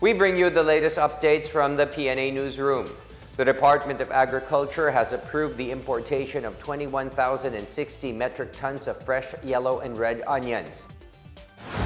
We bring you the latest updates from the Pna Newsroom. The Department of Agriculture has approved the importation of 21,060 metric tons of fresh yellow and red onions.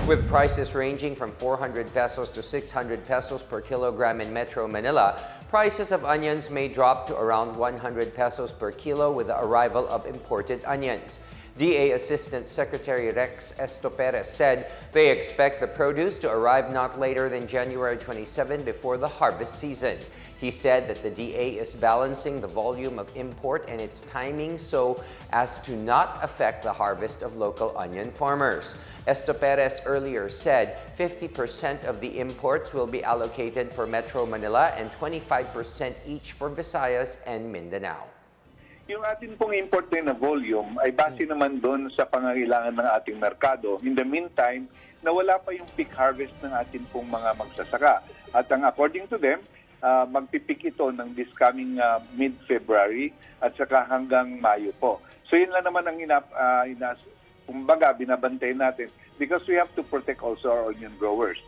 With prices ranging from 400 pesos to 600 pesos per kilogram in Metro Manila, prices of onions may drop to around 100 pesos per kilo with the arrival of imported onions. DA Assistant Secretary Rex Estoperez said they expect the produce to arrive not later than January 27 before the harvest season. He said that the DA is balancing the volume of import and its timing so as to not affect the harvest of local onion farmers. Estoperez earlier said 50% of the imports will be allocated for Metro Manila and 25% each for Visayas and Mindanao. Yung atin pong import din na volume ay base naman doon sa pangangailangan ng ating merkado. In the meantime, nawala pa yung peak harvest ng atin pong mga magsasaka. At according to them, magpipik ito ng this coming mid-February at saka hanggang Mayo po. So yun lang naman ang kumbaga binabantay natin because we have to protect also our onion growers.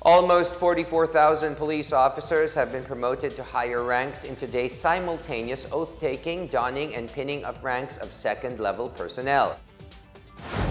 Almost 44,000 police officers have been promoted to higher ranks in today's simultaneous oath-taking, donning, and pinning of ranks of second-level personnel.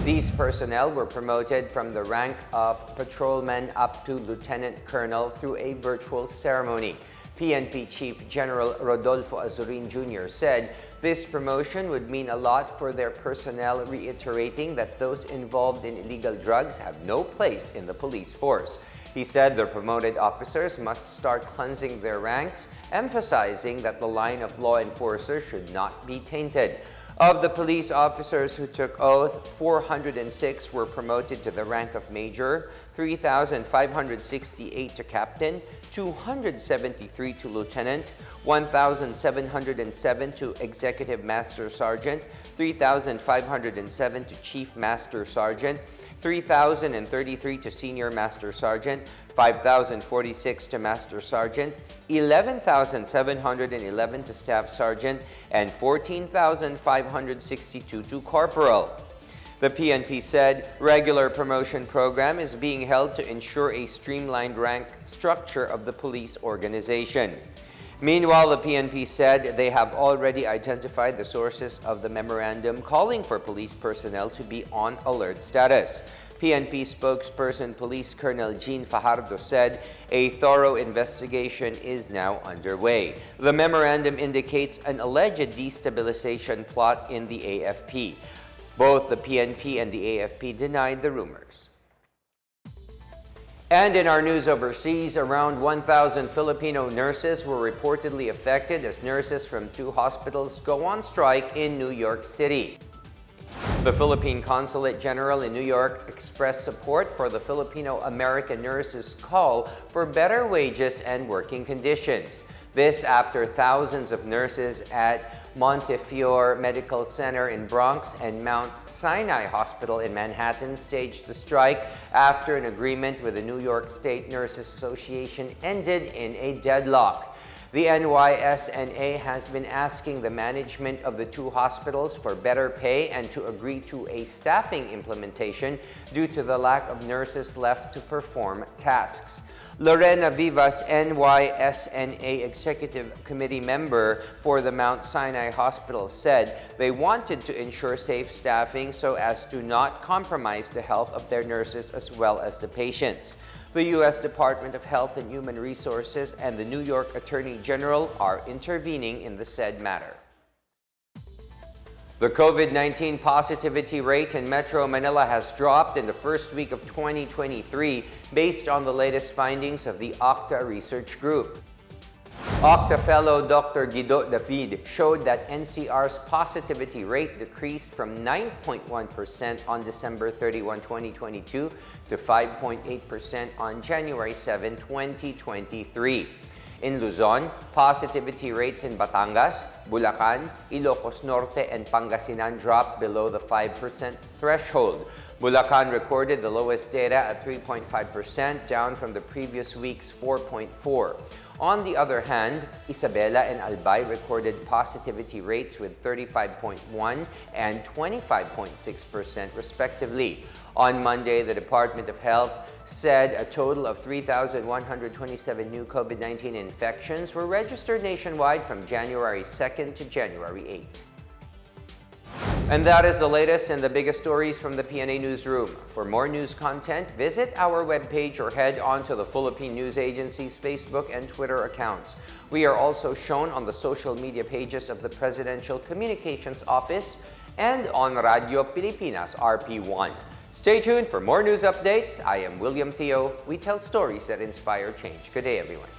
These personnel were promoted from the rank of patrolman up to lieutenant colonel through a virtual ceremony. PNP Chief General Rodolfo Azurin Jr. said this promotion would mean a lot for their personnel, reiterating that those involved in illegal drugs have no place in the police force. He said the promoted officers must start cleansing their ranks, emphasizing that the line of law enforcers should not be tainted. Of the police officers who took oath, 406 were promoted to the rank of major, 3,568 to captain, 273 to lieutenant, 1,707 to executive master sergeant, 3,507 to chief master sergeant, 3,033 to senior master sergeant, 5,046 to master sergeant, 11,711 to staff sergeant, and 14,562 to corporal. The PNP said regular promotion program is being held to ensure a streamlined rank structure of the police organization. Meanwhile, the PNP said they have already identified the sources of the memorandum calling for police personnel to be on alert status. PNP spokesperson Police Colonel Jean Fajardo said a thorough investigation is now underway. The memorandum indicates an alleged destabilization plot in the AFP. Both the PNP and the AFP denied the rumors. And in our news overseas, around 1,000 Filipino nurses were reportedly affected as nurses from 2 hospitals go on strike in New York City. The Philippine Consulate General in New York expressed support for the Filipino-American nurses' call for better wages and working conditions. This after thousands of nurses at Montefiore Medical Center in Bronx and Mount Sinai Hospital in Manhattan staged the strike after an agreement with the New York State Nurses Association ended in a deadlock. The NYSNA has been asking the management of the 2 hospitals for better pay and to agree to a staffing implementation due to the lack of nurses left to perform tasks. Lorena Vivas, NYSNA Executive Committee member for the Mount Sinai Hospital, said they wanted to ensure safe staffing so as to not compromise the health of their nurses as well as the patients. The U.S. Department of Health and Human Resources and the New York Attorney General are intervening in the said matter. The COVID-19 positivity rate in Metro Manila has dropped in the first week of 2023 based on the latest findings of the OCTA research group. OCTA fellow Dr. Guido David showed that NCR's positivity rate decreased from 9.1% on December 31, 2022 to 5.8% on January 7, 2023. In Luzon, positivity rates in Batangas, Bulacan, Ilocos Norte, and Pangasinan dropped below the 5% threshold. Bulacan recorded the lowest data at 3.5%, down from the previous week's 4.4%. On the other hand, Isabela and Albay recorded positivity rates with 35.1 and 25.6% respectively. On Monday, the Department of Health said a total of 3,127 new COVID-19 infections were registered nationwide from January 2nd to January 8th. And that is the latest and the biggest stories from the Pna Newsroom. For more news content, visit our webpage or head on to the Philippine News Agency's Facebook and Twitter accounts. We are also shown on the social media pages of the Presidential Communications Office and on Radio Pilipinas RP1. Stay tuned for more news updates. I am William Theo. We tell stories that inspire change. Good day, everyone.